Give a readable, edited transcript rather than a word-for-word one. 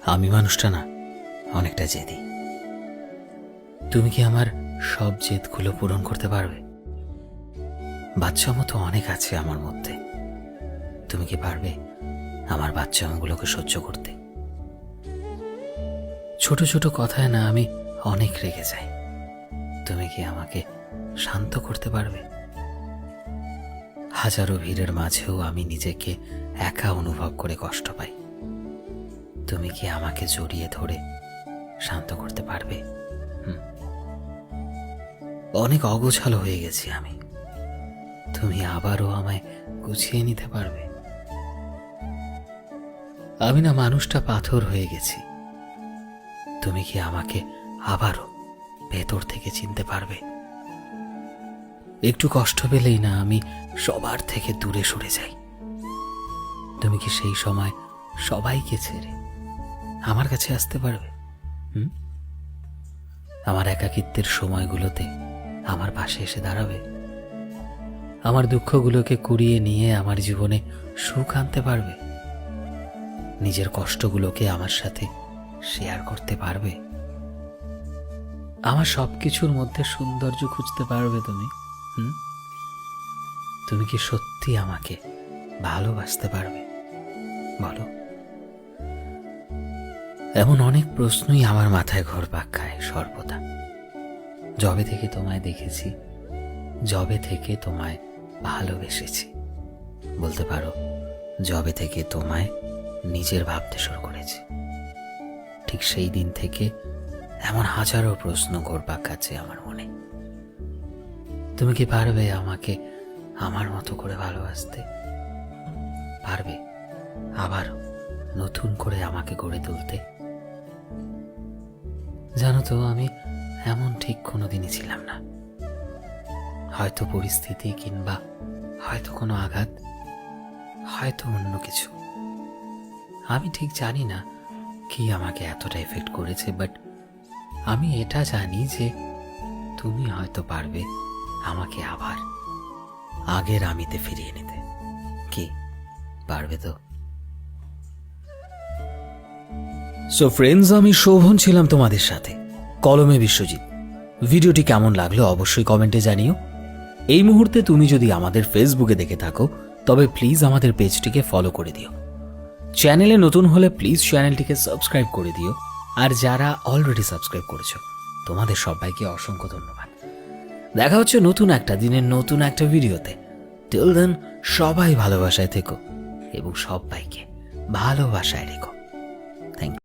আমি মানুষটা না অনেকটা জেদি। তুমি কি আমার সব জেদগুলো পূরণ করতে পারবে? বাচ্চা মতো অনেক আছে আমার মধ্যে। তুমি কি পারবে আমার বাচ্চাগুলোকে সহ্য করতে? ছোট ছোট কথায় না আমি অনেক রেগে যাই। তুমি কি আমাকে শান্ত করতে পারবে? হাজারো ভিড়ের মাঝেও আমি নিজেকে একা অনুভব করে কষ্ট পাই। তুমি কি আমাকে জড়িয়ে ধরে শান্ত করতে পারবে? অনেক অগোছালো হয়ে গেছি আমি। তুমি আবারও আমায় গুছিয়ে নিতে পারবে? আমি না মানুষটা পাথর হয়ে গেছি। তুমি কি আমাকে আবারও ভেতর থেকে চিনতে পারবে? একটু কষ্ট পেলেই না আমি সবার থেকে দূরে সরে যাই। তুমি কি সেই সময় সবাইকে ছেড়ে আমার কাছে আসতে পারবে? আমার একাকিত্বের সময়গুলোতে আমার পাশে এসে দাঁড়াবে? আমার দুঃখগুলোকে কুড়িয়ে নিয়ে আমার জীবনে সুখ আনতে পারবে? নিজের কষ্টগুলোকে আমার সাথে শেয়ার করতে পারবে? আমার সবকিছুর মধ্যে সৌন্দর্য খুঁজতে পারবে তুমি? তুমি কি সত্যি আমাকে ভালোবাসতে পারবে? বলো। এমন অনেক প্রশ্নই আমার মাথায় ঘুরপাক খায় সর্বদা। যবে থেকে তোমায় দেখেছি, যবে থেকে তোমায় ভালোবেসেছি, বলতে পারো যবে থেকে তোমায় নিজের ভাবতে শুরু করেছি, ঠিক সেই দিন থেকে এমন হাজারো প্রশ্ন ঘুরপাক খাচ্ছে আমার মনে। তুমি কি পারবে আমাকে আমার মতো করে ভালোবাসতে? পারবে আবারও নতুন করে আমাকে গড়ে তুলতে? জানো তো, আমি এমন ঠিক কোনোদিনই ছিলাম না। হয়তো পরিস্থিতি, কিংবা হয়তো কোনো আঘাত, হয়তো অন্য কিছু। আমি ঠিক জানি না কি আমাকে এতটা এফেক্ট করেছে, বাট আমি এটা জানি যে তুমি হয়তো পারবে আমাকে আবার আগের আমিতে ফিরিয়ে নিতে। কি পারবে তো? সো ফ্রেন্ডস, আমি শোভন ছিলাম তোমাদের সাথে, কলমে বিশ্বজিৎ। ভিডিওটি কেমন লাগলো অবশ্যই কমেন্টে জানিও। এই মুহূর্তে তুমি যদি আমাদের ফেসবুকে দেখে থাকো তবে প্লিজ আমাদের পেজটিকে ফলো করে দিও। চ্যানেলে নতুন হলে প্লিজ চ্যানেলটিকে সাবস্ক্রাইব করে দিও। আর যারা অলরেডি সাবস্ক্রাইব করেছো তোমাদের সবাইকে অসংখ্য ধন্যবাদ। দেখা হচ্ছে নতুন একটা দিনের নতুন একটা ভিডিওতে। টিল দেন সবাই ভালোবাসায় থেকো এবং সবাইকে ভালোবাসায় রেখো। Thank you.